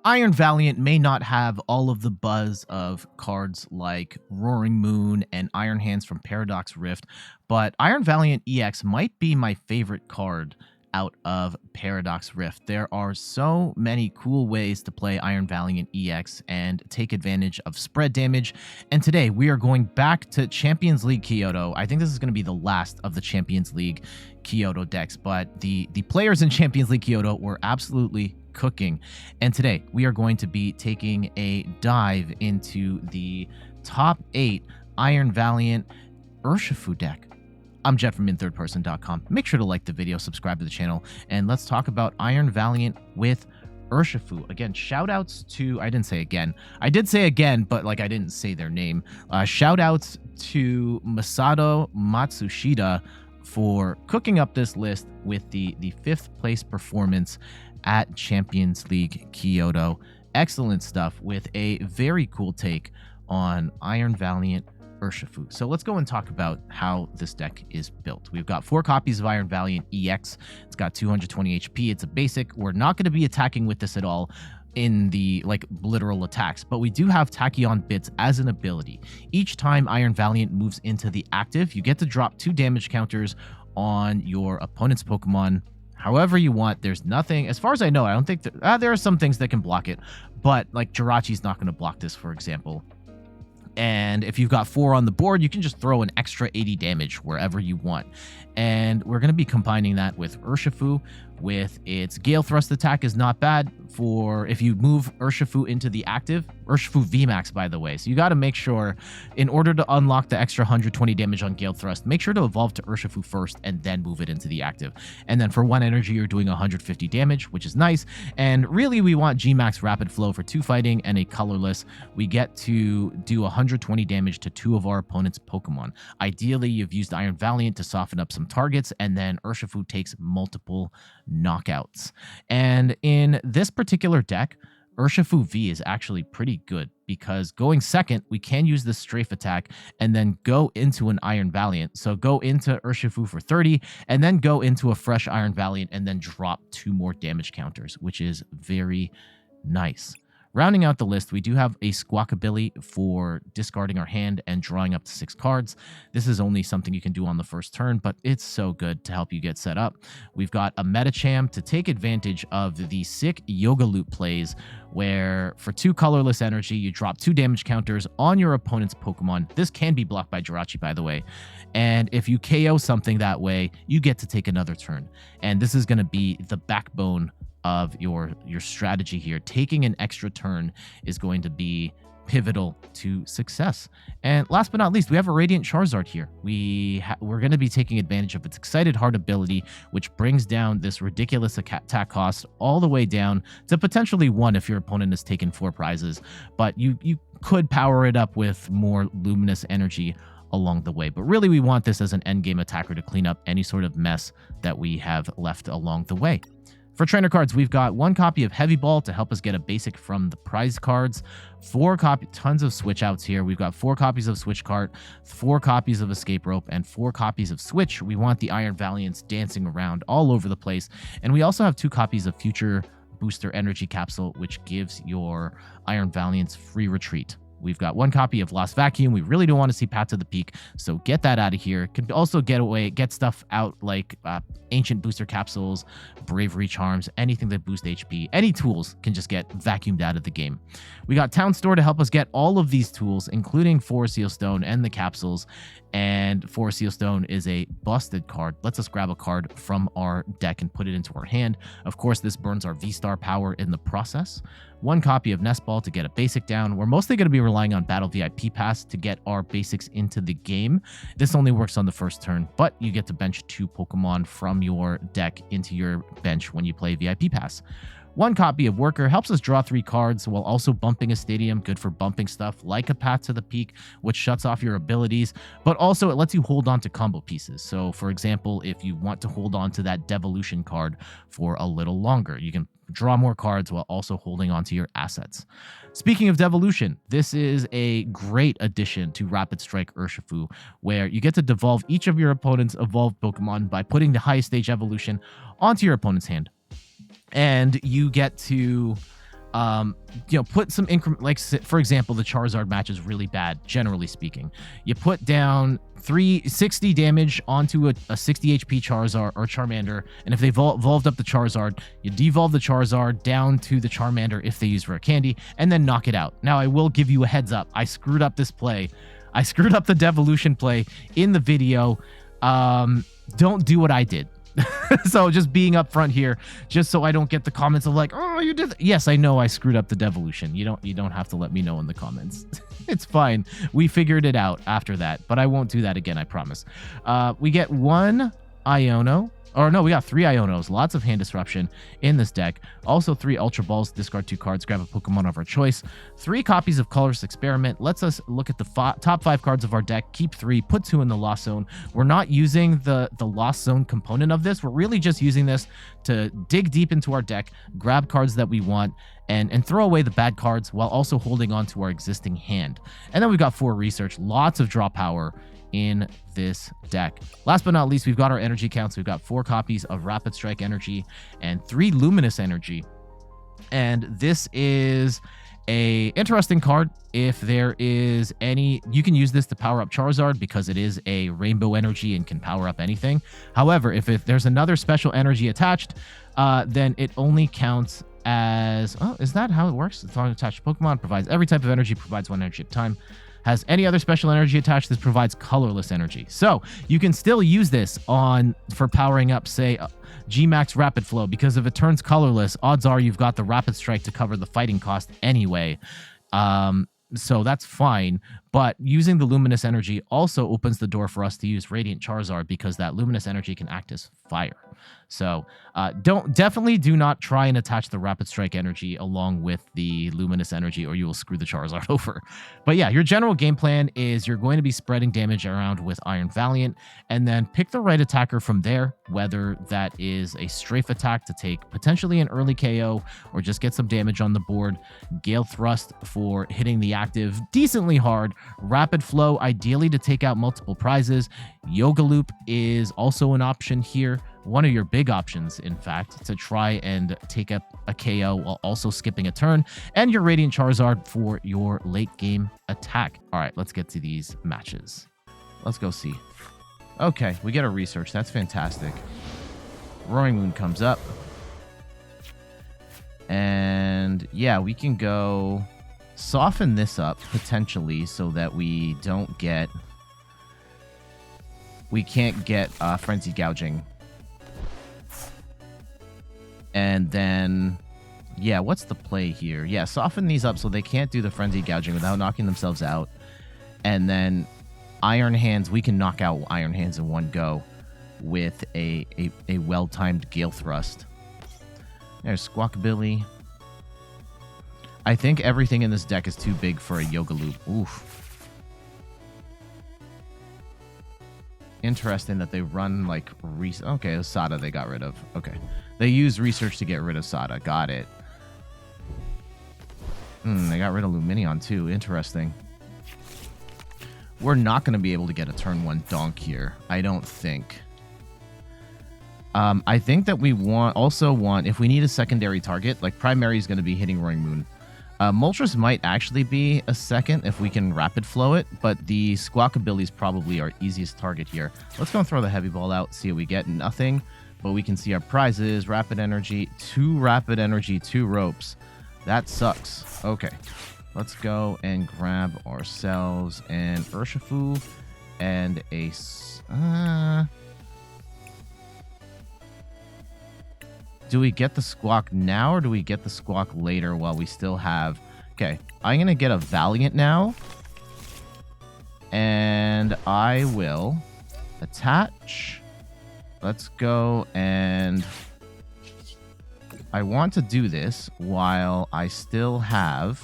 Iron Valiant may not have all of the buzz of cards like Roaring Moon and Iron Hands from Paradox Rift, but Iron Valiant EX might be my favorite card out of Paradox Rift. There are so many cool ways to play Iron Valiant EX and take advantage of spread damage. And today we are going back to Champions League Kyoto. I think this is going to be the last of the Champions League Kyoto decks, but the players in Champions League Kyoto were absolutely cooking. And today we are going to be taking a dive into the top 8 Iron Valiant Urshifu deck. I'm Jet from inthirdperson.com. Make sure to like the video, subscribe to the channel, and let's talk about Iron Valiant with Urshifu. Again, shout outs to, I didn't say again. I did say again, but like I didn't say their name. Shout outs to Masato Matsushita for cooking up this list with the 5th place performance at Champions League Kyoto. Excellent stuff with a very cool take on Iron Valiant Urshifu. So let's go and talk about how this deck is built. We've got 4 copies of Iron Valiant EX. It's got 220 HP. It's a basic. We're not going to be attacking with this at all in the like literal attacks, but we do have Tachyon Bits as an ability. Each time Iron Valiant moves into the active, you get to drop 2 damage counters on your opponent's Pokemon however you want. There's nothing, as far as I know, I don't think there are some things that can block it, but like Jirachi's not going to block this, for example. And if you've got 4 on the board, you can just throw an extra 80 damage wherever you want. And we're going to be combining that with Urshifu. With its Gale Thrust attack is not bad for if you move Urshifu into the active. Urshifu VMAX, by the way. So you got to make sure, in order to unlock the extra 120 damage on Gale Thrust, make sure to evolve to Urshifu first and then move it into the active. And then for 1 energy, you're doing 150 damage, which is nice. And really, we want Gmax Rapid Flow for 2 fighting and a colorless. We get to do 120 damage to 2 of our opponent's Pokemon. Ideally, you've used Iron Valiant to soften up some targets, and then Urshifu takes multiple knockouts. And in this particular deck, Urshifu V is actually pretty good because going second, we can use the strafe attack and then go into an Iron Valiant. So go into Urshifu for 30 and then go into a fresh Iron Valiant and then drop 2 more damage counters, which is very nice. Rounding out the list, we do have a Squawkabilly for discarding our hand and drawing up to 6 cards. This is only something you can do on the first turn, but it's so good to help you get set up. We've got a Medicham to take advantage of the sick Yoga Loop plays, where for 2 colorless energy, you drop 2 damage counters on your opponent's Pokemon. This can be blocked by Jirachi, by the way. And if you KO something that way, you get to take another turn. And this is going to be the backbone of your strategy here. Taking an extra turn is going to be pivotal to success. And last but not least, we have a Radiant Charizard here. We're going to be taking advantage of its Excited Heart ability, which brings down this ridiculous attack cost all the way down to potentially 1 if your opponent has taken 4 prizes. But you could power it up with more luminous energy along the way. But really, we want this as an endgame attacker to clean up any sort of mess that we have left along the way. For trainer cards, we've got 1 copy of Heavy Ball to help us get a basic from the prize cards, tons of switch outs here. We've got 4 copies of Switch Cart, 4 copies of Escape Rope, and 4 copies of Switch. We want the Iron Valiants dancing around all over the place. And we also have 2 copies of Future Booster Energy Capsule, which gives your Iron Valiants free retreat. We've got 1 copy of Lost Vacuum. We really don't want to see Path to the Peak, so get that out of here. Can also get stuff out like Ancient Booster Capsules, Bravery Charms, anything that boosts HP. Any tools can just get vacuumed out of the game. We got Town Store to help us get all of these tools, including Forest Seal Stone and the capsules. And Forest Seal Stone is a busted card. Lets us grab a card from our deck and put it into our hand. Of course, this burns our V-Star power in the process. 1 copy of Nest Ball to get a basic down. We're mostly going to be relying on Battle VIP Pass to get our basics into the game. This only works on the first turn, but you get to bench 2 Pokemon from your deck into your bench when you play VIP Pass. 1 copy of Worker helps us draw 3 cards while also bumping a stadium. Good for bumping stuff like a Path to the Peak, which shuts off your abilities, but also it lets you hold on to combo pieces. So for example, if you want to hold on to that Devolution card for a little longer, you can draw more cards while also holding on to your assets. Speaking of Devolution, this is a great addition to Rapid Strike Urshifu, where you get to devolve each of your opponent's evolved Pokemon by putting the highest stage evolution onto your opponent's hand. And you get to Put some increment, like for example, the Charizard match is really bad, generally speaking. You put down 360 damage onto a 60 HP Charizard or Charmander, and if they evolved up the Charizard, you devolve the Charizard down to the Charmander if they use Rare Candy, and then knock it out. Now, I will give you a heads up. I screwed up this play. I screwed up the Devolution play in the video. Don't do what I did. So just being up front here, just so I don't get the comments of like, oh, you did. Yes, I know I screwed up the Devolution. You don't have to let me know in the comments. It's fine. We figured it out after that, but I won't do that again. I promise. We get one Iono. Or no, we got 3 Ionos. Lots of hand disruption in this deck. Also 3 Ultra Balls. Discard 2 cards. Grab a Pokemon of our choice. 3 copies of Colress Experiment. Lets us look at the top 5 cards of our deck. Keep 3. Put 2 in the Lost Zone. We're not using the Lost Zone component of this. We're really just using this to dig deep into our deck, grab cards that we want, and throw away the bad cards while also holding on to our existing hand. And then we've got 4 Research. Lots of draw power in this deck. Last but not least, we've got our energy counts. We've got 4 copies of Rapid Strike Energy and 3 Luminous Energy. And this is a interesting card. If there is any, you can use this to power up Charizard because it is a rainbow energy and can power up anything. However, if there's another special energy attached, then it only counts as, oh, is that how it works? It's on attached Pokemon, provides every type of energy, provides 1 energy at a time. Has any other special energy attached, this provides colorless energy. So you can still use this for powering up, say, G-Max Rapid Flow, because if it turns colorless, odds are you've got the Rapid Strike to cover the fighting cost anyway. So that's fine. But using the Luminous Energy also opens the door for us to use Radiant Charizard because that Luminous Energy can act as fire. So definitely do not try and attach the Rapid Strike Energy along with the Luminous Energy or you will screw the Charizard over. But yeah, your general game plan is you're going to be spreading damage around with Iron Valiant and then pick the right attacker from there, whether that is a strafe attack to take potentially an early KO or just get some damage on the board, Gale Thrust for hitting the active decently hard, Rapid Flow ideally to take out multiple prizes, Yoga Loop is also an option here. One of your big options, in fact, to try and take up a KO while also skipping a turn, and your Radiant Charizard for your late game attack. All right, let's get to these matches. Let's go see. Okay, we get a Research. That's fantastic. Roaring Moon comes up. And yeah, we can go soften this up potentially so that we can't get Frenzy Gouging. And then, yeah, what's the play here? Yeah, soften these up so they can't do the Frenzy Gouging without knocking themselves out. And then Iron Hands, we can knock out Iron Hands in one go with a well-timed Gale Thrust. There's Squawkabilly. I think everything in this deck is too big for a Yoga Loop. Oof. Interesting that they run like okay, Sada they got rid of. Okay. They use Research to get rid of Sada. Got it. They got rid of Lumineon too. Interesting. We're not going to be able to get a turn 1 Donk here. I don't think. I think that we also want, if we need a secondary target, like primary is going to be hitting Roaring Moon. Moltres might actually be a second if we can Rapid Flow it, but the Squawkabilly is probably our easiest target here. Let's go and throw the Heavy Ball out, see what we get. Nothing, but we can see our prizes. Rapid Energy, 2 Rapid Energy, 2 Ropes. That sucks. Okay, let's go and grab ourselves an Urshifu and a... do we get the Squawk now, or do we get the Squawk later while we still have... Okay, I'm going to get a Valiant now. And I will attach. Let's go and... I want to do this while I still have...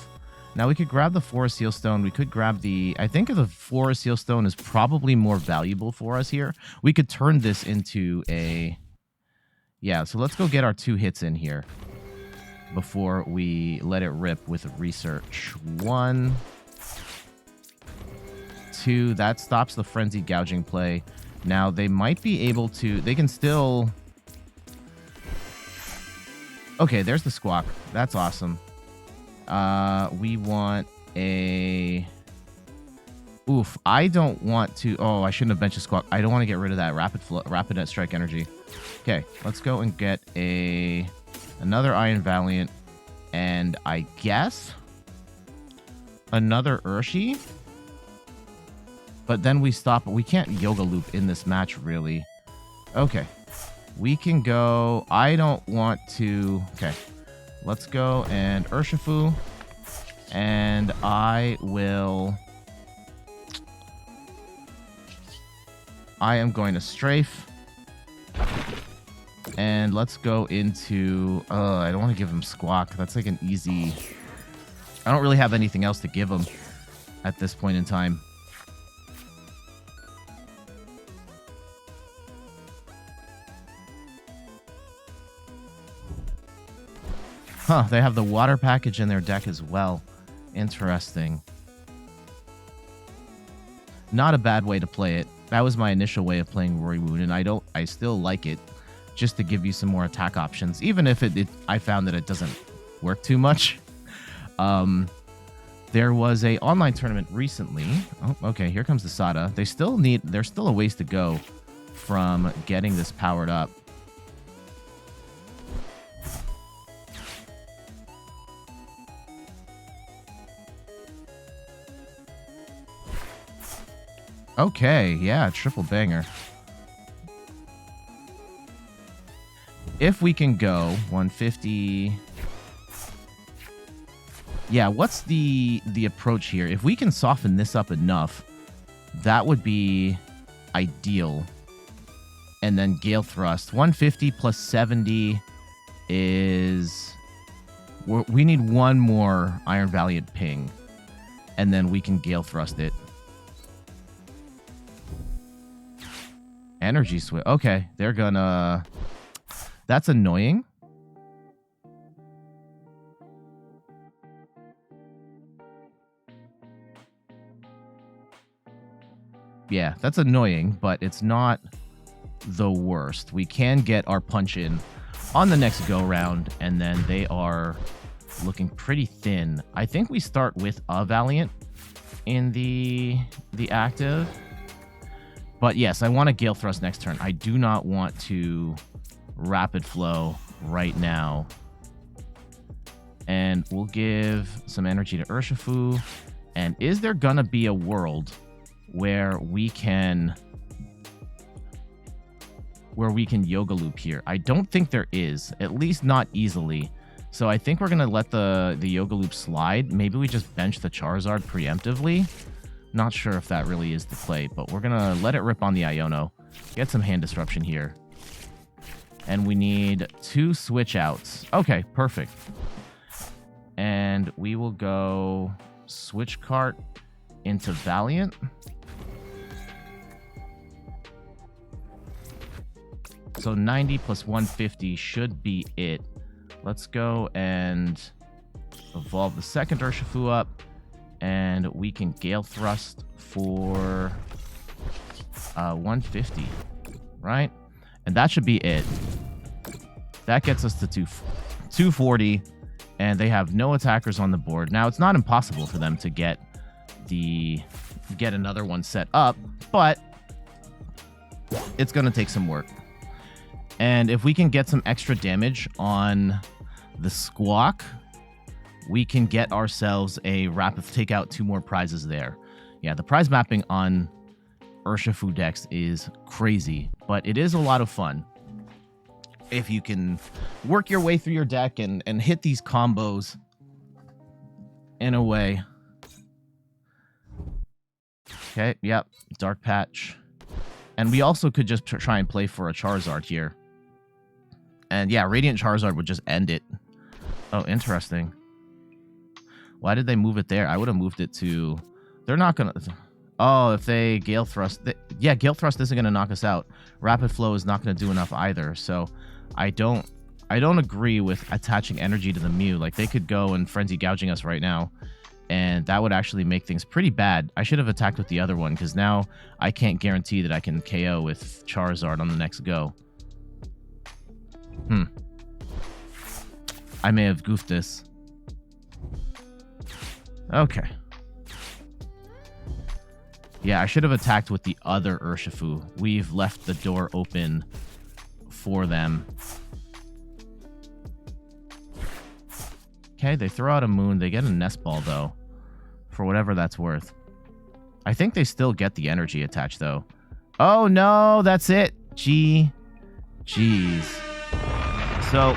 Now, we could grab the Forest Seal Stone. We could grab the... I think the Forest Seal Stone is probably more valuable for us here. We could turn this into a... Yeah, so let's go get our 2 hits in here before we let it rip with Research. 1, 2. That stops the Frenzy Gouging play. Now, they might be able to... They can still... Okay, there's the Squawk. That's awesome. We want a... Oof, I don't want to... Oh, I shouldn't have benched a Squawk. I don't want to get rid of that Rapid Strike energy. Okay, let's go and get another Iron Valiant. And I guess another Urshifu. But then we stop. We can't Yoga Loop in this match, really. Okay. We can go... I don't want to... Okay. Let's go and Urshifu. And I will... I am going to strafe. And let's go into... I don't want to give him Squawk. That's like an easy... I don't really have anything else to give him at this point in time. Huh, they have the water package in their deck as well. Interesting. Not a bad way to play it. That was my initial way of playing Rory Moon, and I still like it, just to give you some more attack options, even if I found that it doesn't work too much. There was a online tournament recently. Oh, okay, here comes the Sada. There's still a ways to go from getting this powered up. Okay, yeah, triple banger. If we can go 150... Yeah, what's the approach here? If we can soften this up enough, that would be ideal. And then Gale Thrust. 150 plus 70 is... We need one more Iron Valiant ping. And then we can Gale Thrust it. Energy switch. Okay, they're gonna... That's annoying. Yeah, that's annoying, but it's not the worst. We can get our punch in on the next go-round, and then they are looking pretty thin. I think we start with a Valiant in the active. But yes, I want to Gale Thrust next turn. I do not want to Rapid Flow right now. And we'll give some energy to Urshifu. And is there gonna be a world where we can Yoga Loop here? I don't think there is, at least not easily. So I think we're gonna let the Yoga Loop slide. Maybe we just bench the Charizard preemptively. Not sure if that really is the play, but we're gonna let it rip on the Iono. Get some hand disruption here. And we need 2 switch outs. Okay, perfect. And we will go Switch Cart into Valiant. So 90 plus 150 should be it. Let's go and evolve the second Urshifu up. And we can Gale Thrust for 150, right? And that should be it. That gets us to 240, and they have no attackers on the board. Now, it's not impossible for them to get another one set up, but it's going to take some work. And if we can get some extra damage on the Squawk, we can get ourselves a rapid take out 2 more prizes there. Yeah, the prize mapping on Urshifu decks is crazy, but it is a lot of fun if you can work your way through your deck and hit these combos in a way. Okay, yep, Dark Patch. And we also could just try and play for a Charizard here. And yeah, Radiant Charizard would just end it. Oh, interesting. Why did they move it there? I would have moved it to... They're not going to... Oh, if they Gale Thrust... Yeah, Gale Thrust isn't going to knock us out. Rapid Flow is not going to do enough either. So I don't agree with attaching energy to the Mew. Like, they could go and Frenzy Gouging us right now. And that would actually make things pretty bad. I should have attacked with the other one, because now I can't guarantee that I can KO with Charizard on the next go. I may have goofed this. Okay. Yeah, I should have attacked with the other Urshifu. We've left the door open for them. Okay, they throw out a moon. They get a Nest Ball, though, for whatever that's worth. I think they still get the energy attached, though. Oh, no, that's it. Jeez. So,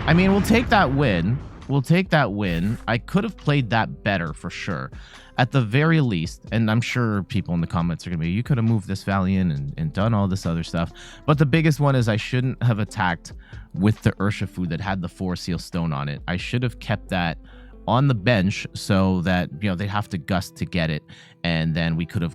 I mean, we'll take that win. We'll take that win. I could have played that better, for sure. At the very least, and I'm sure people in the comments are going to be, you could have moved this Valiant and done all this other stuff. But the biggest one is I shouldn't have attacked with the Urshifu that had the 4 Seal Stone on it. I should have kept that on the bench so that, you know, they'd have to gust to get it. And then we could have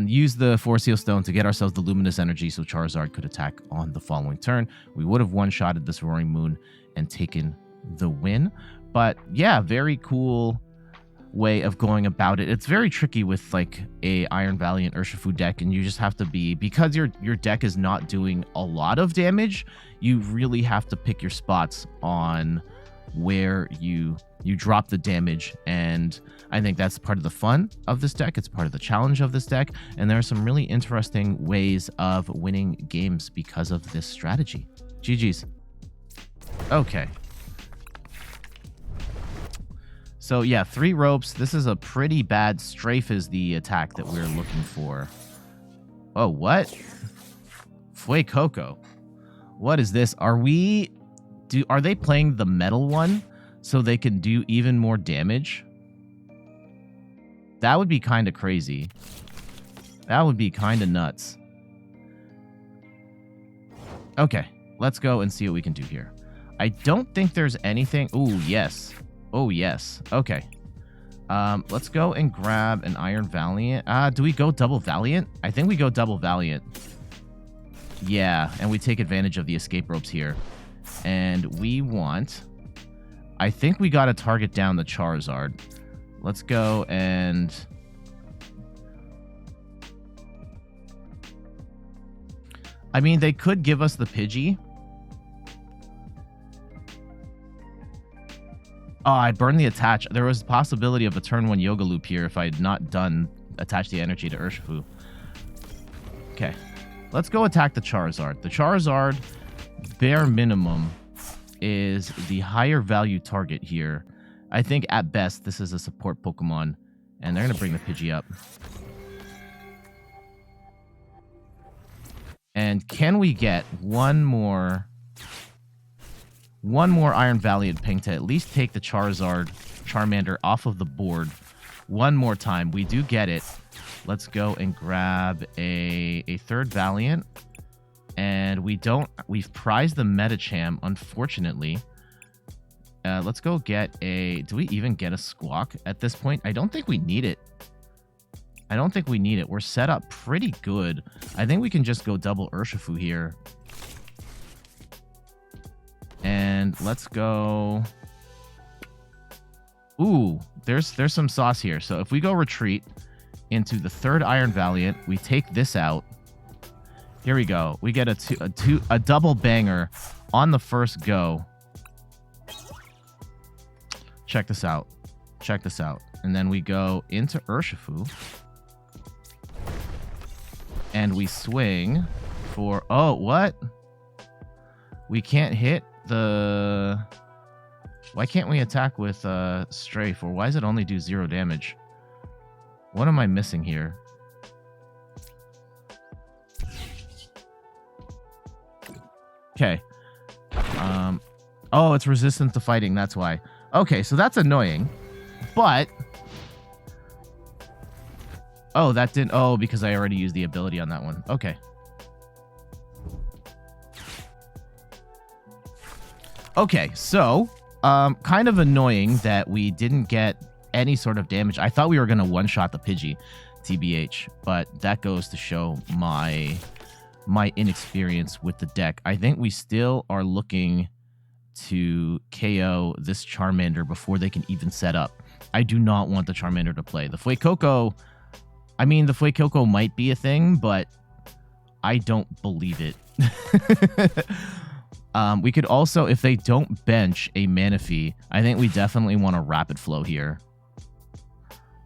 used the 4 Seal Stone to get ourselves the Luminous Energy so Charizard could attack on the following turn. We would have one-shotted this Roaring Moon and taken the win. But yeah, very cool way of going about it. It's very tricky with like a Iron Valiant Urshifu deck, and you just have to be, because your deck is not doing a lot of damage, you really have to pick your spots on where you drop the damage. And I think that's part of the fun of this deck. It's part of the challenge of this deck, and there are some really interesting ways of winning games because of this strategy. GG's. Okay. So yeah, 3 ropes. This is a pretty bad strafe is the attack that we're looking for. Oh, what? Fuecoco. What is this? Are they playing the metal one so they can do even more damage? That would be kind of crazy. That would be kind of nuts. Okay, let's go and see what we can do here. I don't think there's anything. Ooh, yes. Oh, yes. Okay. Let's go and grab an Iron Valiant. Do we go double Valiant? I think we go double Valiant. Yeah, and we take advantage of the escape ropes here. And we want... I think we got to target down the Charizard. Let's go and... I mean, they could give us the Pidgey. Oh, I burned the attach. There was a possibility of a turn 1 Yoga Loop here if I had not done attach the energy to Urshifu. Okay. Let's go attack the Charizard. The Charizard, bare minimum, is the higher value target here. I think at best this is a support Pokemon, and they're going to bring the Pidgey up. And can we get one more Iron Valiant ping to at least take the Charmander off of the board one more time? We do get it. Let's go and grab a 3rd Valiant. And we've prized the Medicham, unfortunately. Let's go get do we even get a Squawk at this point? I don't think we need it. We're set up pretty good. I think we can just go double Urshifu here. And let's go... Ooh, there's some sauce here. So if we go retreat into the 3rd Iron Valiant, we take this out. Here we go. We get a double banger on the first go. Check this out. And then we go into Urshifu. And we swing for... Oh, what? We can't hit the... Why can't we attack with Strafe? Or why does it only do 0 damage? What am I missing here? Okay. Oh, it's resistant to fighting. That's why. Okay, so that's annoying. But... Oh, that didn't... Oh, because I already used the ability on that one. Okay. Okay, so... kind of annoying that we didn't get any sort of damage. I thought we were going to one-shot the Pidgey, TBH. But that goes to show my inexperience with the deck. I think we still are looking to KO this Charmander before they can even set up. I do not want the Charmander to play. The Fuecoco... I mean, the Fuecoco might be a thing, but I don't believe it. We could also, if they don't bench a Manaphy, I think we definitely want a Rapid Flow here.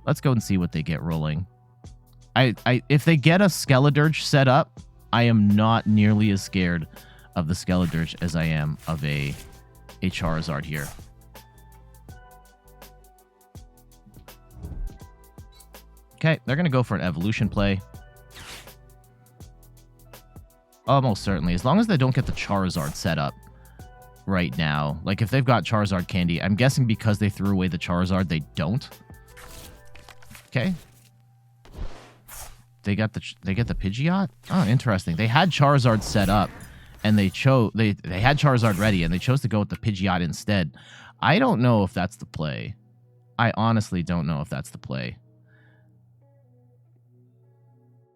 Let's go and see what they get rolling. If they get a Skeledirge set up, I am not nearly as scared of the Skeledirge as I am of a Charizard here. Okay, they're going to go for an Evolution play. Almost certainly. As long as they don't get the Charizard set up right now. Like, if they've got Charizard Candy, I'm guessing because they threw away the Charizard, they don't. Okay. They get the Pidgeot? Oh, interesting. They had Charizard set up, and they had Charizard ready, and they chose to go with the Pidgeot instead. I don't know if that's the play. I honestly don't know if that's the play.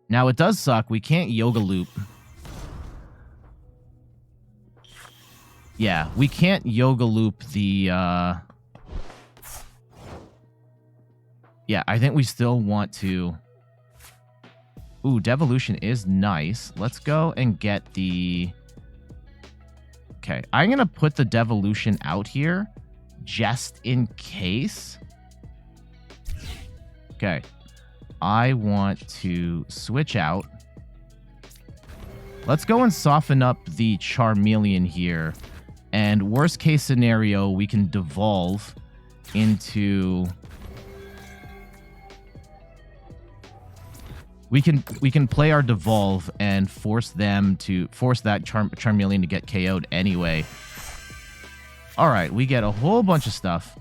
Now, it does suck. We can't Yoga Loop. Yeah, we can't Yoga Loop the... Yeah, I think we still want to... Ooh, Devolution is nice. Let's go and get the... Okay, I'm going to put the Devolution out here just in case. Okay. I want to switch out. Let's go and soften up the Charmeleon here. And worst case scenario, we can devolve into... We can play our Devolve and force that Charmeleon to get KO'd anyway. All right, we get a whole bunch of stuff.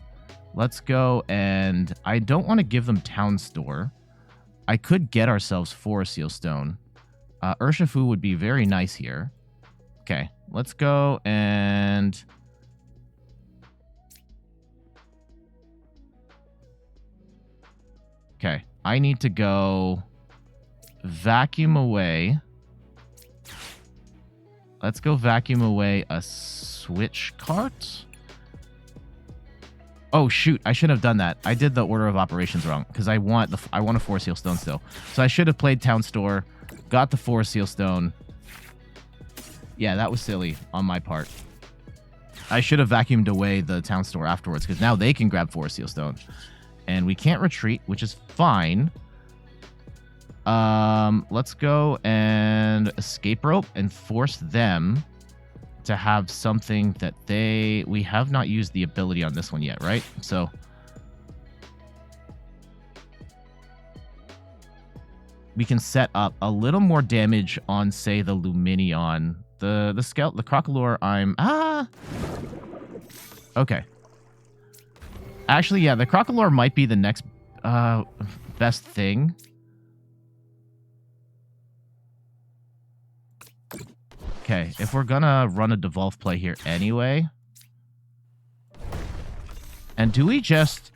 Let's go, and I don't want to give them Town Store. I could get ourselves Forest Seal Stone. Urshifu would be very nice here. Okay, let's go and... Okay, I need to go vacuum away. Let's go vacuum away a Switch Cart. Oh shoot, I should have done that. I did the order of operations wrong because I want a Forest Seal Stone still. So I should have played Town Store, got the Forest Seal Stone. Yeah, that was silly on my part. I should have vacuumed away the Town Store afterwards because now they can grab Forest Seal Stone. And we can't retreat, which is fine. Let's go and Escape Rope and force them to have something that we have not used the ability on this one yet, right? So we can set up a little more damage on, say, the Lumineon. The Crocalor, okay. Actually, yeah, the Crocalor might be the next best thing. Okay, if we're gonna run a Devolve play here anyway. And do we just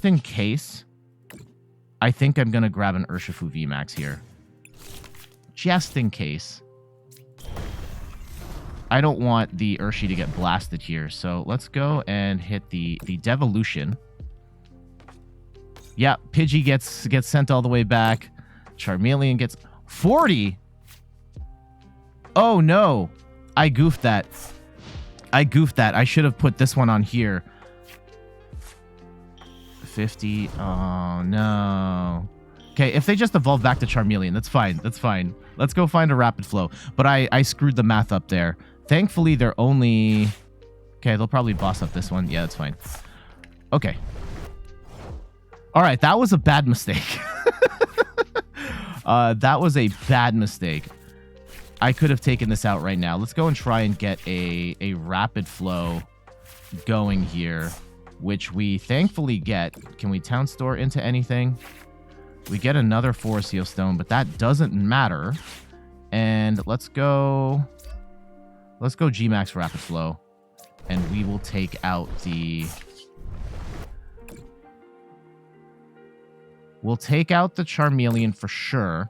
in case, I think I'm gonna grab an Urshifu VMAX here. Just in case. I don't want the Urshi to get blasted here, so let's go and hit the Devolution. Yeah, Pidgey gets sent all the way back. Charmeleon gets 40. Oh no, I goofed that. I should have put this one on here. 50. Oh no. Okay, if they just evolve back to Charmeleon, that's fine. That's fine. Let's go find a Rapid Flow. But I screwed the math up there. Thankfully, they're only... Okay, they'll probably boss up this one. Yeah, that's fine. Okay. All right, that was a bad mistake. That was a bad mistake. I could have taken this out right now. Let's go and try and get a Rapid Flow going here, which we thankfully get. Can we Town Store into anything? We get another Forest Seal Stone, but that doesn't matter. And let's go G-Max Rapid Flow, and we will take out the... We'll take out the Charmeleon for sure.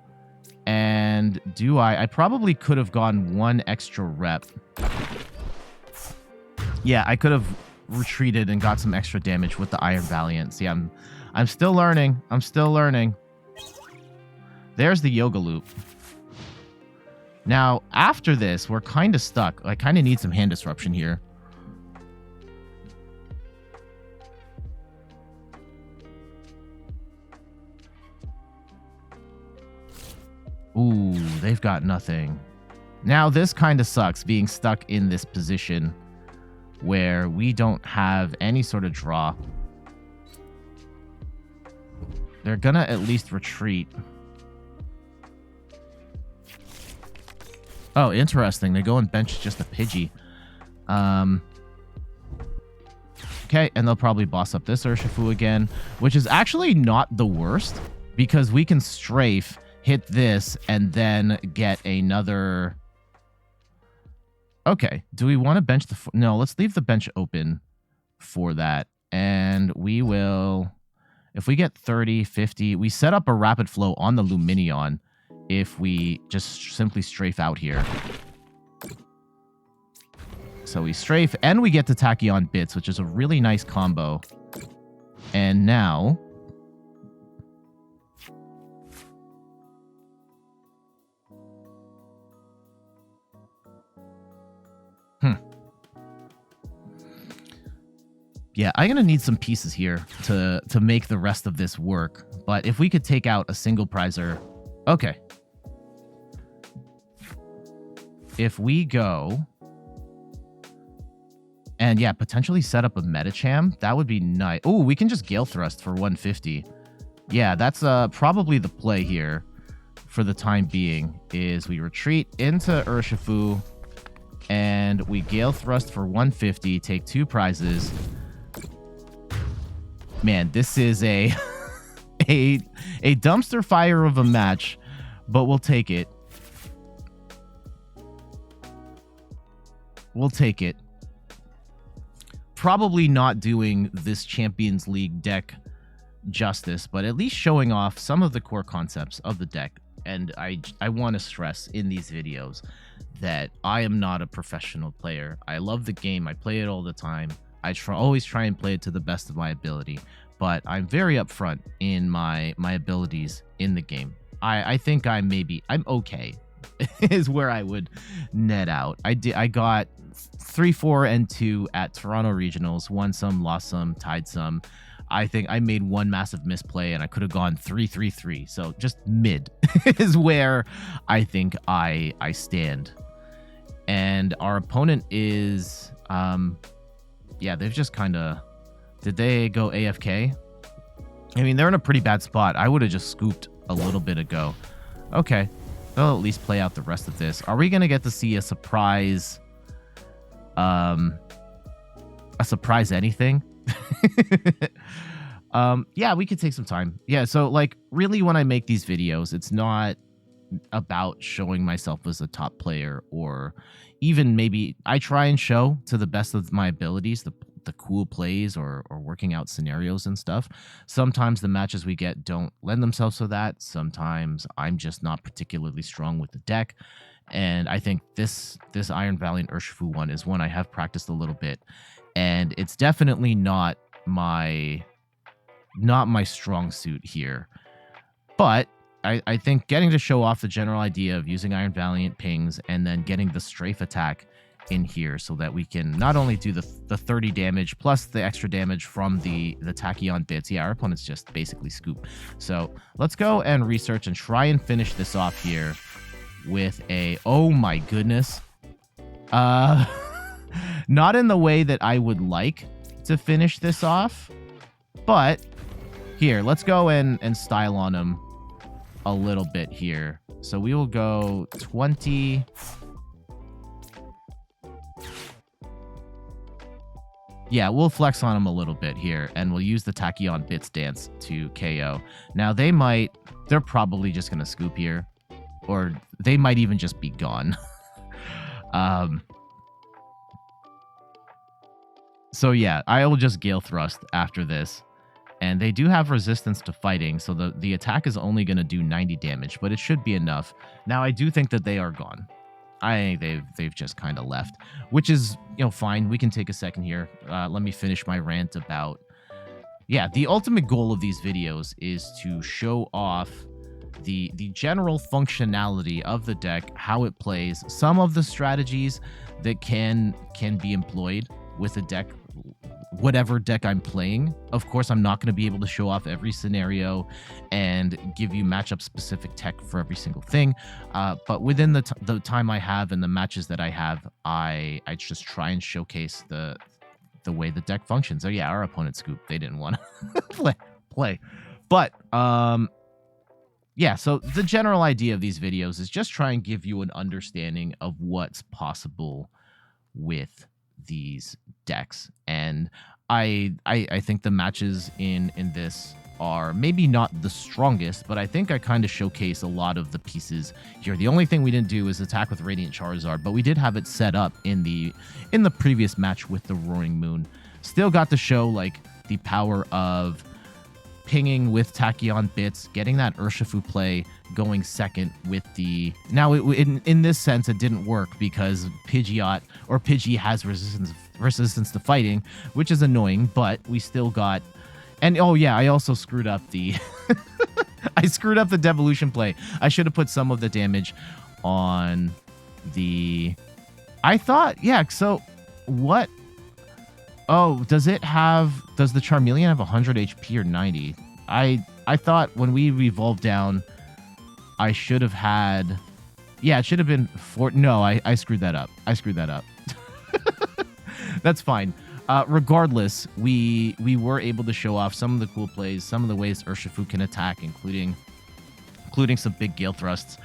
And do I probably could have gone one extra rep. Yeah, I could have retreated and got some extra damage with the Iron Valiant. See, I'm still learning. I'm still learning. There's the Yoga Loop. Now, after this, we're kind of stuck. I kind of need some hand disruption here. Ooh, they've got nothing. Now, this kind of sucks, being stuck in this position where we don't have any sort of draw. They're gonna at least retreat. Oh, interesting. They go and bench just a Pidgey. Okay, and they'll probably boss up this Urshifu again, which is actually not the worst, because we can strafe, hit this, and then get another... Okay, do we want to bench the... No, let's leave the bench open for that. And we will... If we get 30, 50, we set up a rapid flow on the Lumineon if we just simply strafe out here. So we strafe, and we get to Tachyon Bits, which is a really nice combo. And now... Yeah, I'm going to need some pieces here to make the rest of this work. But if we could take out a single prizer... Okay. If we go... And yeah, potentially set up a Medicham, that would be nice. Oh, we can just Gale Thrust for 150. Yeah, that's probably the play here for the time being, is we retreat into Urshifu, and we Gale Thrust for 150, take 2 prizes... Man, this is a dumpster fire of a match, but we'll take it. We'll take it. Probably not doing this Champions League deck justice, but at least showing off some of the core concepts of the deck. And I want to stress in these videos that I am not a professional player. I love the game. I play it all the time. I always try and play it to the best of my ability, but I'm very upfront in my abilities in the game. I think I'm okay is where I would net out. I got 3, 4, and 2 at Toronto Regionals, won some, lost some, tied some. I think I made one massive misplay and I could have gone 3, 3, 3. So just mid is where I think I stand. And our opponent is yeah, they've just kind of... Did they go AFK? I mean, they're in a pretty bad spot. I would have just scooped a little bit ago. Okay. They'll at least play out the rest of this. Are we going to get to see a surprise... a surprise anything? Yeah, we could take some time. Yeah, so, like, really when I make these videos, it's not about showing myself as a top player, or even maybe I try and show to the best of my abilities the cool plays or working out scenarios and stuff. Sometimes the matches we get don't lend themselves to that. Sometimes I'm just not particularly strong with the deck. And I think this Iron Valiant Urshifu one is one I have practiced a little bit. And it's definitely not my strong suit here. But I think getting to show off the general idea of using Iron Valiant pings and then getting the strafe attack in here so that we can not only do the 30 damage plus the extra damage from the Tachyon Bits. Yeah, our opponent's just basically scoop. So let's go and research and try and finish this off here with a... Oh my goodness. Not in the way that I would like to finish this off, but here, let's go and style on him a little bit here. So we will go 20. Yeah, we'll flex on him a little bit here, and we'll use the Tachyon Bits dance to KO. Now, they're probably just going to scoop here, or they might even just be gone. So yeah, I will just Gale Thrust after this. And they do have resistance to fighting, so the attack is only going to do 90 damage, but it should be enough. Now, I do think that they are gone. I think they've just kind of left, which is, fine. We can take a second here. Let me finish my rant about... Yeah, the ultimate goal of these videos is to show off the general functionality of the deck, how it plays, some of the strategies that can be employed with a deck, whatever deck I'm playing. Of course, I'm not going to be able to show off every scenario and give you matchup specific tech for every single thing. But within the time I have and the matches that I have, I just try and showcase the way the deck functions. Oh yeah, our opponent Scoop, they didn't want to play. But yeah, so the general idea of these videos is just try and give you an understanding of what's possible with these decks. And I think the matches in this are maybe not the strongest, but I think I kind of showcase a lot of the pieces here. The only thing we didn't do is attack with Radiant Charizard, but we did have it set up in the previous match with the Roaring Moon. Still got to show like the power of pinging with Tachyon bits, getting that Urshifu play, going second with the... Now, in this sense, it didn't work because Pidgeot, or Pidgey, has resistance to fighting, which is annoying, but we still got... And, oh yeah, I also screwed up the... I screwed up the Devolution play. I should have put some of the damage on the... I thought... Yeah, so... What... Oh, does the Charmeleon have 100 HP or 90? I thought when we revolved down, I should have had... Yeah, it should have been 4... No, I screwed that up. That's fine. Regardless, we were able to show off some of the cool plays, some of the ways Urshifu can attack, including some big Gale Thrusts.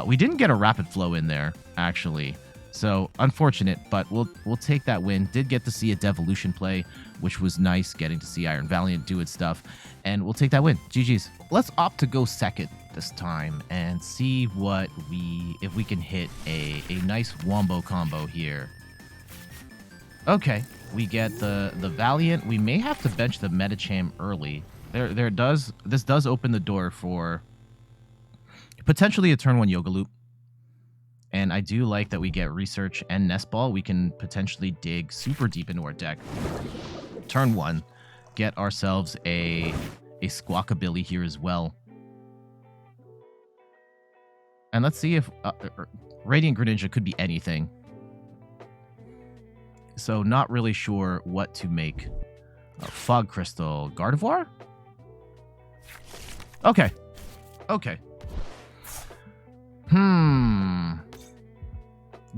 We didn't get a Rapid Flow in there, actually. So, unfortunate, but we'll take that win. Did get to see a Devolution play, which was nice, getting to see Iron Valiant do its stuff. And we'll take that win. GG's. Let's opt to go second this time and see if we can hit a nice wombo combo here. Okay, we get the Valiant. We may have to bench the Medicham early. This does open the door for potentially a turn 1 Yoga Loop. And I do like that we get Research and Nest Ball. We can potentially dig super deep into our deck. Turn 1, get ourselves a Squawkabilly here as well. And let's see if Radiant Greninja could be anything. So not really sure what to make. Fog Crystal, Gardevoir? Okay.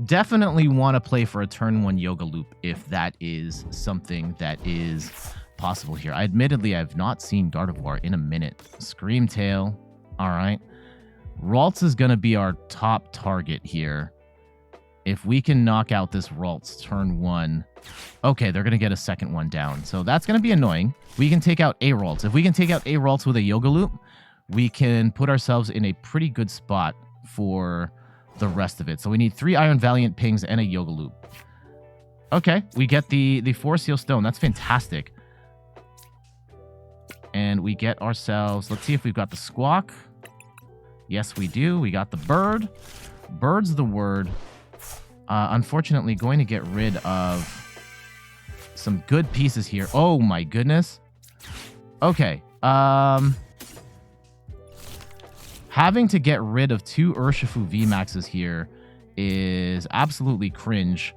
Definitely want to play for a turn 1 Yoga Loop if that is something that is possible here. Admittedly, I've not seen Gardevoir in a minute. Screamtail. All right. Ralts is going to be our top target here. If we can knock out this Ralts turn 1. Okay, they're going to get a second one down. So that's going to be annoying. We can take out a Ralts. If we can take out a Ralts with a Yoga Loop, we can put ourselves in a pretty good spot for the rest of it. So we need 3 Iron Valiant pings and a Yoga Loop. Okay, we get the 4 Seal Stone. That's fantastic. And we get ourselves... Let's see if we've got the Squawk. Yes, we do. We got the Bird. Bird's the word. Unfortunately, going to get rid of some good pieces here. Oh, my goodness. Okay. Having to get rid of 2 Urshifu VMAXs here is absolutely cringe.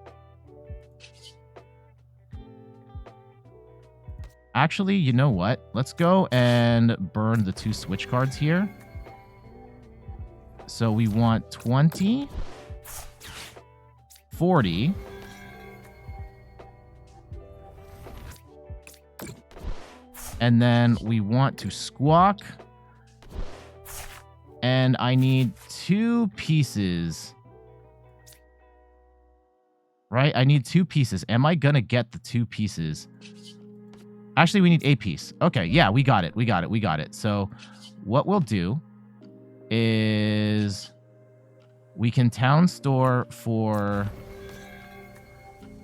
Actually, you know what? Let's go and burn the 2 Switch cards here. So we want 20, 40, and then we want to Squawk. And I need 2 pieces. Right? I need 2 pieces. Am I going to get the 2 pieces? Actually, we need a piece. Okay, yeah, we got it. So what we'll do is we can Town Store for...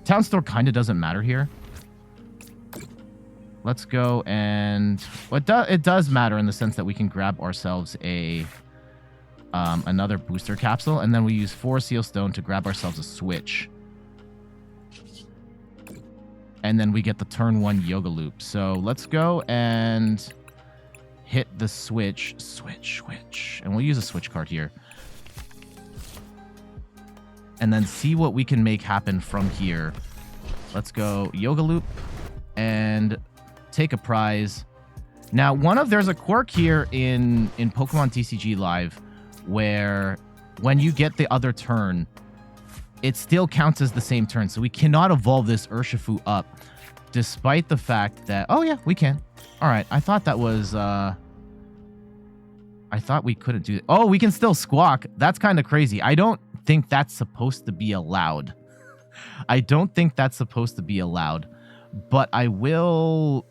Town Store kind of doesn't matter here. Let's go and... It does matter in the sense that we can grab ourselves another booster capsule, and then we use 4 Seal Stone to grab ourselves a Switch. And then we get the turn 1 Yoga Loop. So let's go and hit the switch. And we'll use a switch card here. And then see what we can make happen from here. Let's go Yoga Loop and take a prize. Now, there's a quirk here in Pokemon TCG Live where when you get the other turn, it still counts as the same turn. So we cannot evolve this Urshifu up, despite the fact that... Oh, yeah, we can. All right, I thought that was... I thought we couldn't do it. Oh, we can still Squawk. That's kind of crazy. I don't think that's supposed to be allowed. I don't think that's supposed to be allowed. But I will...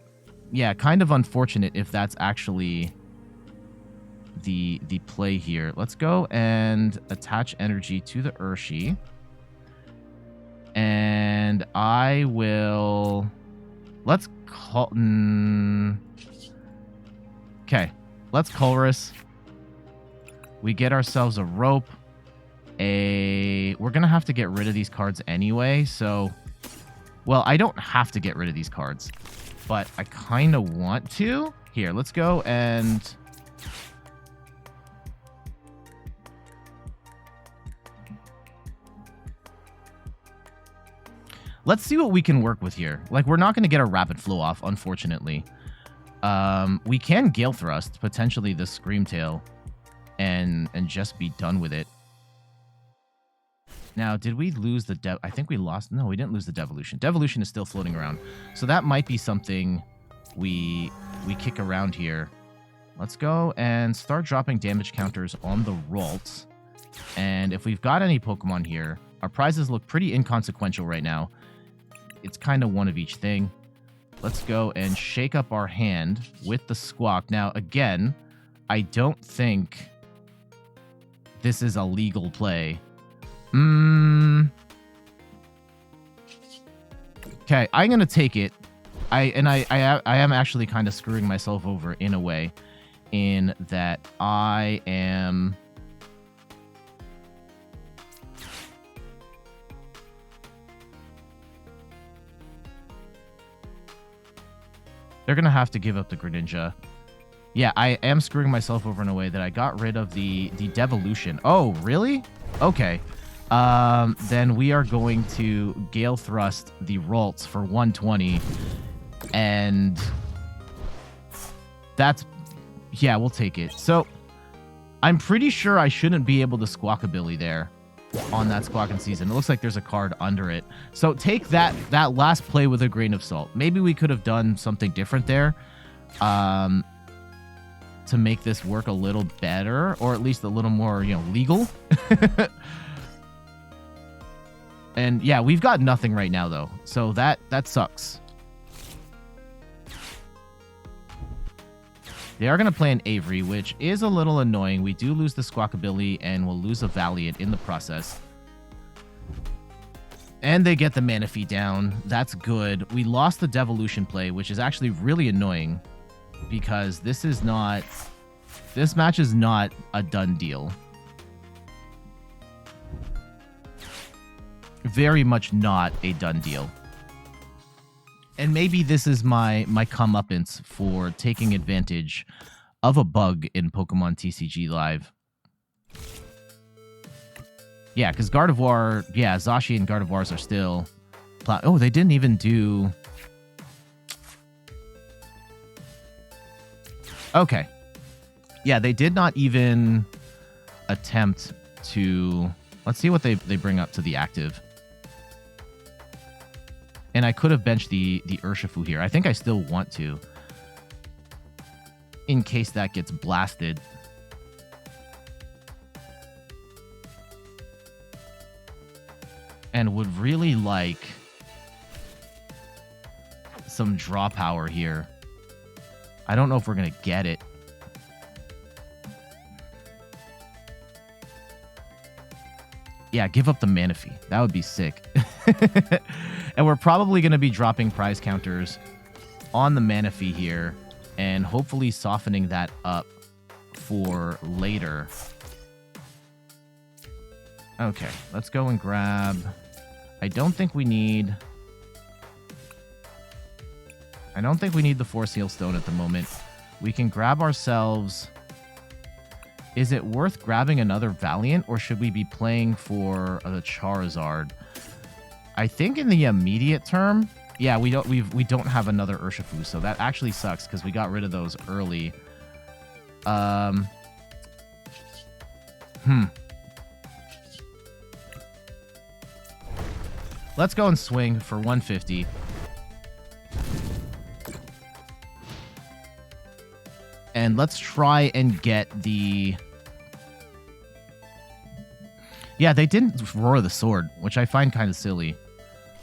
Yeah, kind of unfortunate if that's actually the play here. Let's go and attach energy to the Urshi. And I will... Let's call... Okay, let's Colress. We get ourselves a rope. We're going to have to get rid of these cards anyway, so... Well, I don't have to get rid of these cards, but I kind of want to. Here, let's go and... Let's see what we can work with here. Like, we're not going to get a Rapid Flow off, unfortunately. We can Gale Thrust, potentially the Screamtail, and just be done with it. Now, did we lose the... I think we lost... No, we didn't lose the Devolution. Devolution is still floating around. So that might be something we kick around here. Let's go and start dropping damage counters on the Ralts. And if we've got any Pokemon here, our prizes look pretty inconsequential right now. It's kind of one of each thing. Let's go and shake up our hand with the Squawk. Now, again, I don't think this is a legal play. Okay, I'm gonna take it. I am actually kind of screwing myself over in a way, in that I am... They're gonna have to give up the Greninja. Yeah, I am screwing myself over in a way that I got rid of the Devolution. Oh, really? Okay. Then we are going to Gale Thrust the Ralts for 120. And that's... Yeah, we'll take it. So, I'm pretty sure I shouldn't be able to Squawkabilly there on that Squawkin' Season. It looks like there's a card under it. So take that last play with a grain of salt. Maybe we could have done something different there to make this work a little better, or at least a little more, legal. And yeah, we've got nothing right now though. So that sucks. They are going to play an Avery, which is a little annoying. We do lose the Squawkabilly, and we'll lose a Valiant in the process. And they get the Manaphy down. That's good. We lost the Devolution play, which is actually really annoying, because this match is not a done deal. Very much not a done deal. And maybe this is my comeuppance for taking advantage of a bug in Pokemon TCG Live. Yeah, because Gardevoir... Yeah, Zacian and Gardevoirs are still... Oh, they didn't even do... Okay. Yeah, they did not even attempt to... Let's see what they bring up to the active. And I could have benched the Urshifu here. I think I still want to, in case that gets blasted. And would really like some draw power here. I don't know if we're going to get it. Yeah, give up the Manaphy. That would be sick. And we're probably going to be dropping prize counters on the Manaphy here and hopefully softening that up for later. Okay, let's go and grab... I don't think we need the Force Heal Stone at the moment. We can grab ourselves... Is it worth grabbing another Valiant, or should we be playing for the Charizard? I think in the immediate term, yeah, we don't have another Urshifu, so that actually sucks because we got rid of those early. Let's go and swing for 150. And let's try and get the... Yeah, they didn't roar the sword, which I find kind of silly.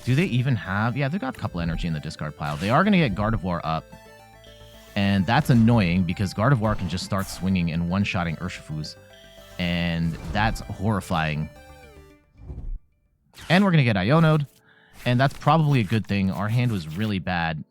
Do they even have... Yeah, they've got a couple energy in the discard pile. They are going to get Gardevoir up. And that's annoying because Gardevoir can just start swinging and one-shotting Urshifus. And that's horrifying. And we're going to get Iono'd. And that's probably a good thing. Our hand was really bad.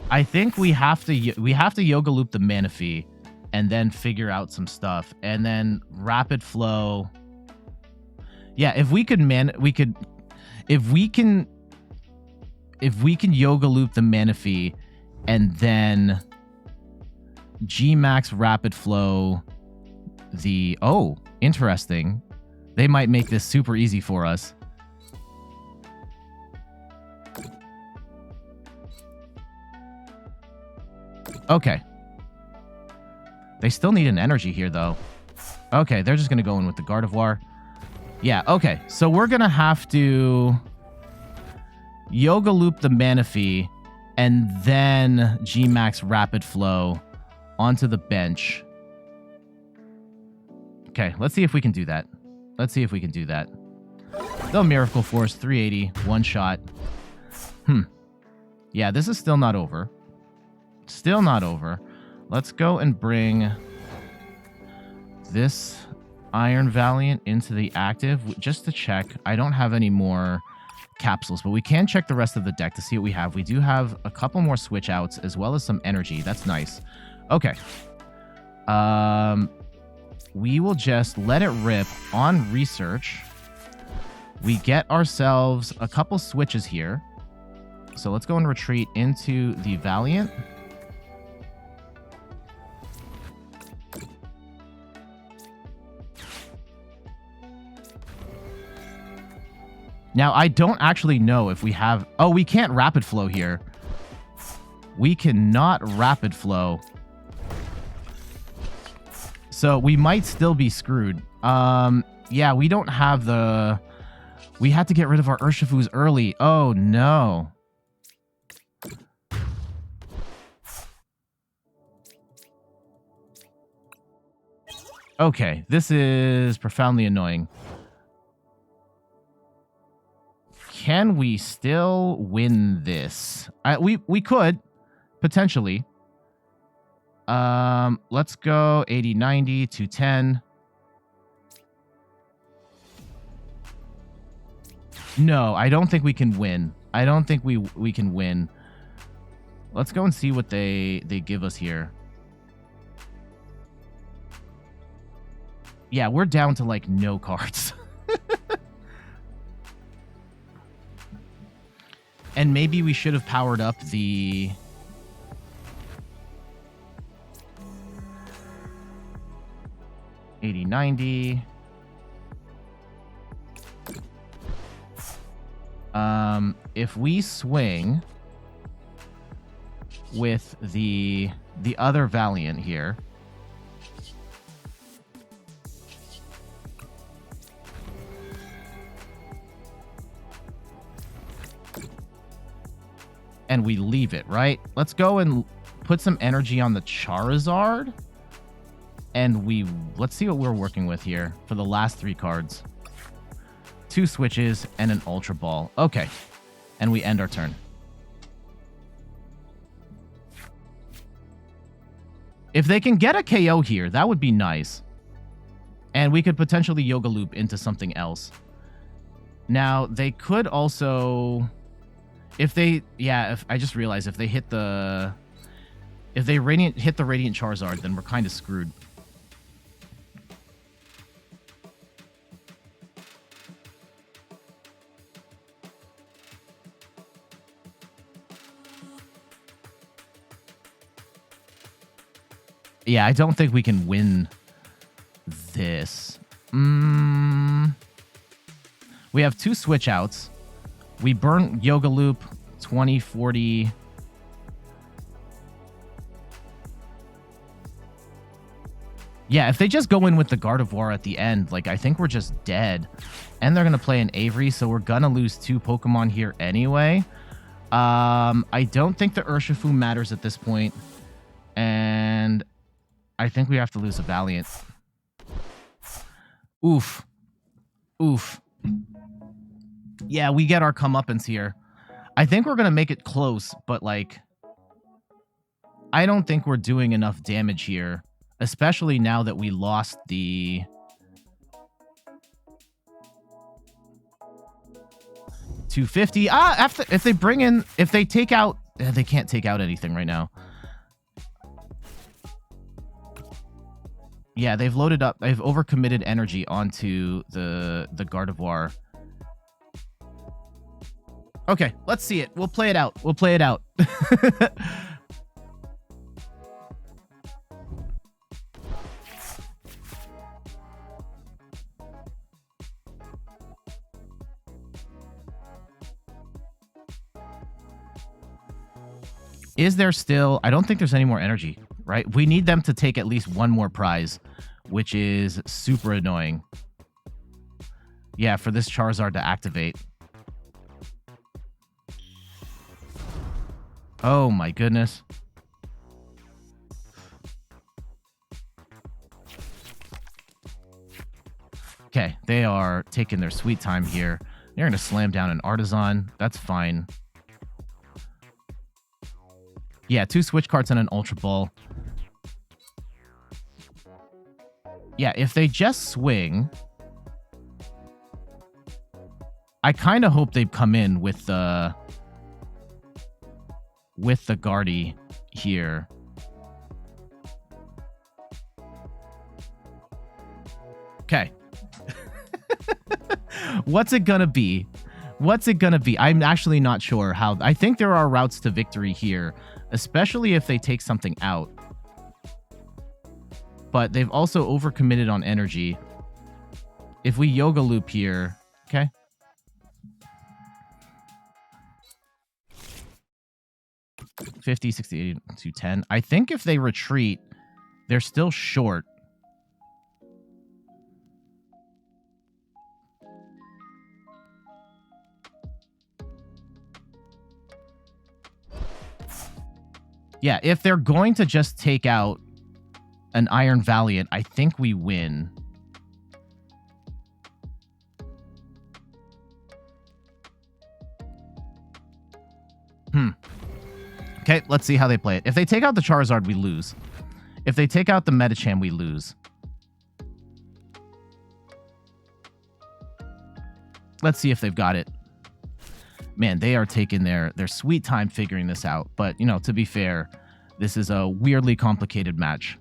I think we have to Yoga Loop the Manaphy and then figure out some stuff, and then Rapid Flow. Yeah, if we can Yoga Loop the Manaphy and then G-Max Rapid Flow the... Oh, interesting. They might make this super easy for us. Okay. They still need an energy here, though. Okay, they're just going to go in with the Gardevoir. Yeah, okay. So we're going to have to Yoga Loop the Manaphy and then G-Max Rapid Flow onto the bench. Okay, let's see if we can do that. Let's see if we can do that. The Miracle Force, 380, one shot. Yeah, this is still not over. Still not over. Let's go and bring this Iron Valiant into the active just to check. I don't have any more capsules, but we can check the rest of the deck to see what we have. We do have a couple more switch outs as well as some energy. That's nice. Okay. We will just let it rip on research. We get ourselves a couple switches here. So let's go and retreat into the Valiant. Now, I don't actually know if we have... Oh, we can't Rapid Flow here. We cannot Rapid Flow. So we might still be screwed. Yeah, we don't have the... We had to get rid of our Urshifus early. Oh, no. Okay, this is profoundly annoying. Can we still win this? We could, potentially. Let's go 80, 90, 210. No, I don't think we can win. I don't think we can win. Let's go and see what they give us here. Yeah, we're down to, like, no cards. And maybe we should have powered up the... $80, $90. If we swing with the other Valiant here... And we leave it, right? Let's go and put some energy on the Charizard. And let's see what we're working with here for the last 3 cards. 2 switches and an Ultra Ball. Okay. And we end our turn. If they can get a KO here, that would be nice. And we could potentially Yoga Loop into something else. Now, they could also... If I just realized if they hit the If they hit the Radiant Charizard, then we're kind of screwed. Yeah, I don't think we can win this. We have 2 switch outs. We burn Yoga Loop 2040. Yeah, if they just go in with the Gardevoir at the end, like, I think we're just dead. And they're going to play an Avery, so we're going to lose 2 Pokemon here anyway. I don't think the Urshifu matters at this point. And I think we have to lose a Valiant. Oof. Oof. Yeah, we get our comeuppance here. I think we're going to make it close, but, like, I don't think we're doing enough damage here, especially now that we lost the... $250. After, if they bring in... If they take out... They can't take out anything right now. Yeah, they've loaded up. They've overcommitted energy onto the Gardevoir. Okay, let's see it. We'll play it out. We'll play it out. Is there still... I don't think there's any more energy, right? We need them to take at least one more prize, which is super annoying. Yeah, for this Charizard to activate. Oh my goodness. Okay, they are taking their sweet time here. They're going to slam down an Artisan. That's fine. Yeah, 2 Switch Carts and an Ultra Ball. Yeah, if they just swing... I kind of hope they come in with the Guardy here. Okay. What's it gonna be? What's it gonna be? I'm actually not sure how. I think there are routes to victory here, especially if they take something out. But they've also overcommitted on energy. If we Yoga Loop here, okay. $50, $60, $80, $210. I think if they retreat, they're still short. Yeah, if they're going to just take out an Iron Valiant, I think we win. Okay, let's see how they play it. If they take out the Charizard, we lose. If they take out the Medicham, we lose. Let's see if they've got it. Man, they are taking their sweet time figuring this out. But, you know, to be fair, this is a weirdly complicated match.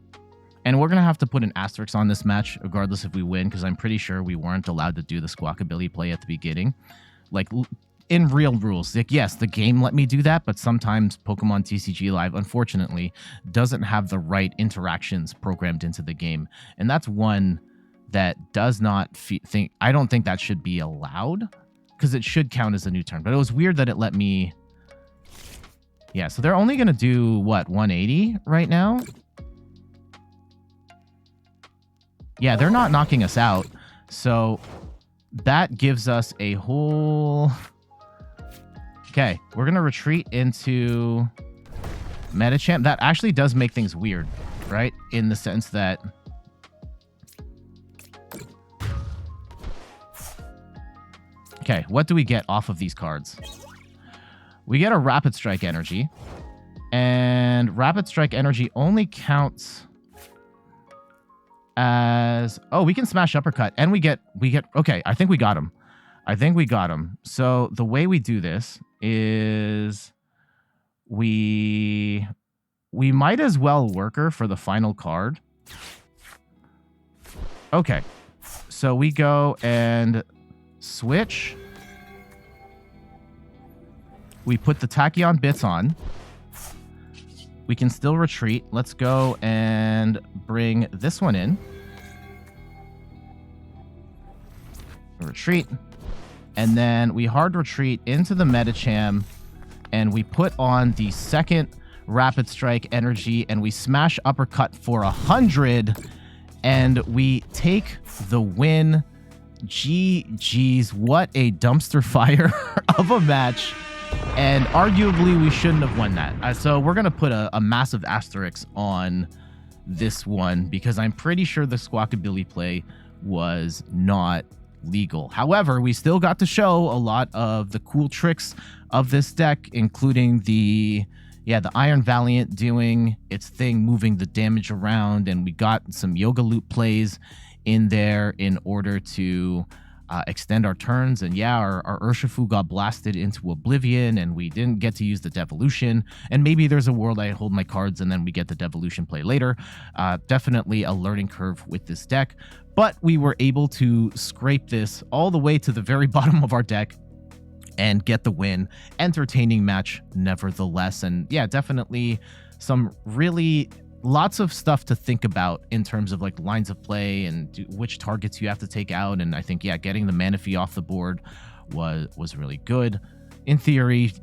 And we're going to have to put an asterisk on this match, regardless if we win, because I'm pretty sure we weren't allowed to do the Squawkabilly play at the beginning. Like, in real rules, like, yes, the game let me do that, but sometimes Pokemon TCG Live, unfortunately, doesn't have the right interactions programmed into the game. And that's one that does not think... I don't think that should be allowed, because it should count as a new turn. But it was weird that it let me... Yeah, so they're only going to do, what, 180 right now? Yeah, they're not knocking us out. So that gives us a whole... Okay, we're going to retreat into Medicham. That actually does make things weird, right? In the sense that... Okay, what do we get off of these cards? We get a Rapid Strike Energy. And Rapid Strike Energy only counts as... Oh, we can Smash Uppercut. And we get... Okay, I think we got him. I think we got him. So the way we do this is we we might as well work her for the final card. Okay. So we go and switch. We put the Tachyon bits on. We can still retreat. Let's go and bring this one in. Retreat. And then we hard retreat into the Medicham. And we put on the second Rapid Strike energy. And we smash uppercut for 100. And we take the win. GG's. What a dumpster fire of a match. And arguably, we shouldn't have won that. So we're going to put a massive asterisk on this one because I'm pretty sure the Squawkabilly play was not legal. However, we still got to show a lot of the cool tricks of this deck, including the Iron Valiant doing its thing, moving the damage around, and we got some Yoga Loop plays in there in order to extend our turns. And yeah, our Urshifu got blasted into oblivion and we didn't get to use the Devolution. And maybe there's a world I hold my cards and then we get the Devolution play later. Definitely a learning curve with this deck, but we were able to scrape this all the way to the very bottom of our deck and get the win. Entertaining match nevertheless. And yeah, definitely some really lots of stuff to think about in terms of like lines of play and which targets you have to take out. And I think, yeah, getting the Manaphy off the board was really good in theory.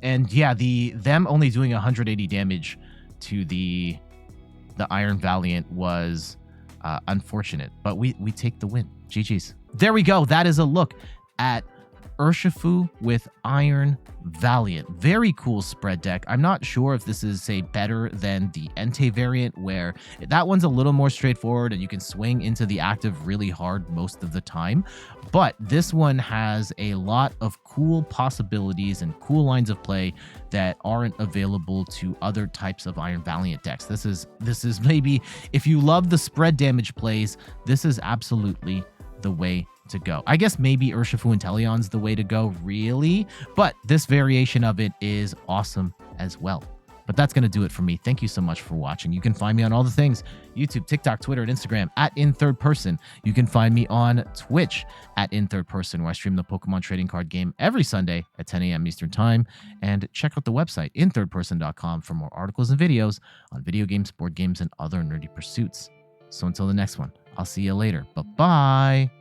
And yeah, them only doing 180 damage to the Iron Valiant was unfortunate, but we take the win. GG's. There we go. That is a look at Urshifu with Iron Valiant. Very cool spread deck. I'm not sure if this is, say, better than the Entei variant, where that one's a little more straightforward and you can swing into the active really hard most of the time. But this one has a lot of cool possibilities and cool lines of play that aren't available to other types of Iron Valiant decks. This is maybe, if you love the spread damage plays, this is absolutely the way to go. I guess maybe Urshifu Inteleon's the way to go, really, but this variation of it is awesome as well. But that's going to do it for me. Thank you so much for watching. You can find me on all the things: YouTube, TikTok, Twitter, and Instagram at InThirdPerson. You can find me on Twitch at InThirdPerson, where I stream the Pokemon trading card game every Sunday at 10 a.m. Eastern Time. And check out the website, inthirdperson.com, for more articles and videos on video games, board games, and other nerdy pursuits. So until the next one, I'll see you later. Bye-bye.